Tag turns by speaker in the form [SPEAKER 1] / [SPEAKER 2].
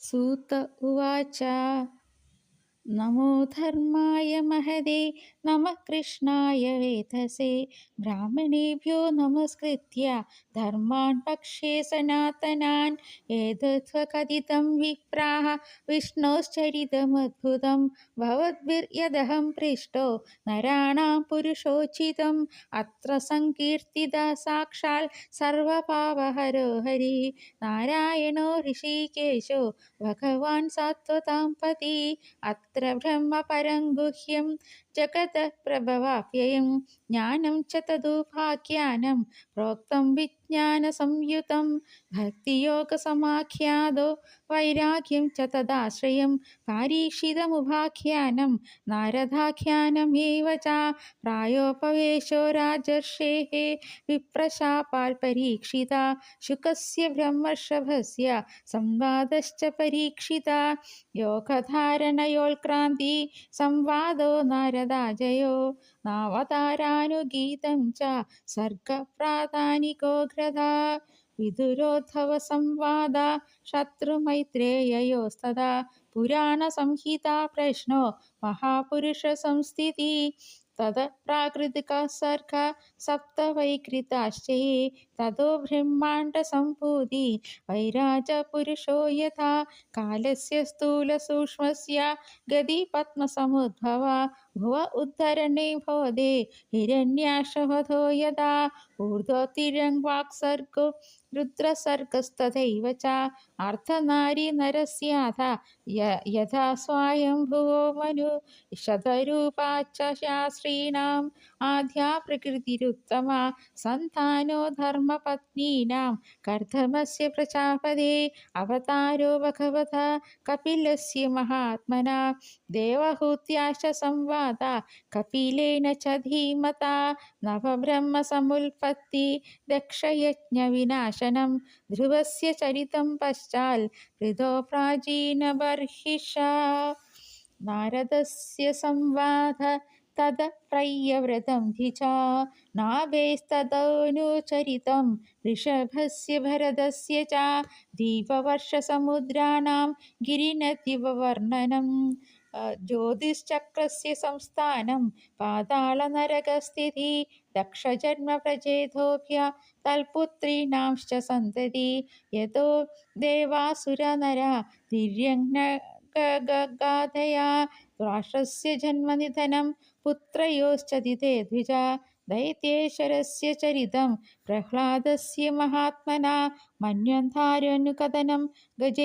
[SPEAKER 1] सूत उवाच नमो धर्माय महदे नमः कृष्णाय वेधसे ब्राह्मणेभ्यो नमस्कृत्य धर्मान् पक्षे सनातनान् एतत्त्वकथितं विप्राः विष्णोश्चरितमद्भुतं भवद्भिर्यदहं पृष्टो नराणां पुरुषोचितम् अत्र संकीर्तितः साक्षात् सर्वपापहरो हरिः नारायणो ऋषिकेशो भगवान् सात्वतां पति अत्र ब्रह्मपरं गुह्यं जगतः प्रभवाप्ययं ज्ञानं च तदुपाख्यानं प्रोक्तं विज्ञानसंयुतं भक्तियोगसमाख्यातो वैराग्यं च तदाश्रयं पारीक्षितमुपाख्यानं नारदाख्यानमेव च प्रायोपवेशो राजर्षेः विप्रशापात् परीक्षिता शुकस्य ब्रह्मर्षभस्य संवादश्च परीक्षिता योगधारणयोल्क्रान्ति संवादो नारदाजयो नावतारानुगीतं च सर्गप्राधानिको ग्रथा विदुरोद्धवसंवादा शत्रुमैत्रेययोस्तदा पुराणसंहिता प्रश्नो महापुरुषसंस्थितिः तद प्राकृतिकः सर्ग सप्त वैकृताश्च ये ततो ब्रह्माण्डसम्भूति वैराजपुरुषो यथा कालस्य स्थूलसूक्ष्मस्य गतिपद्मसमुद्भवा भुव उद्धरणे भवदे हिरण्याशवधो यदा ऊर्ध्वतिरङ्वाक्सर्गो रुद्रसर्गस्तथैव च अर्धनारीनरस्याथ यथा स्वायम्भुवो मनु शतरूपाच्च शास्त्रीणाम् आद्या प्रकृतिरुत्तमा सन्तानो धर्मपत्नीनां कर्दमस्य प्रजापते अवतारो भगवता कपिलस्य महात्मना देवहूत्याश्च संवादा कपिलेन च धीमता नवब्रह्मसमुत्पत्ति दक्षयज्ञविनाशनं ध्रुवस्य चरितं पश्चात् कृतो प्राचीनबर्हिषा नारदस्य संवाद तद प्रय्यव्रतं धिजा नाभेस्तदनुचरितं ऋषभस्य भरतस्य च दीपवर्षसमुद्राणां गिरिनदीवर्णनं ज्योतिश्चक्रस्य संस्थानं पातालनरकस्थितिः दक्षजन्मप्रचेतोऽभ्य तल्पुत्रीणांश्च सन्तति यतो देवासुरनरा तिर्यङ्गाधया राष्ट्रस्य जन्मनिधनं पुत्रयोश्च दिते द्विजा दैत्येश्वरस्य चरितं प्रह्लादस्य महात्मना मन्वन्तारनुकथनं गजे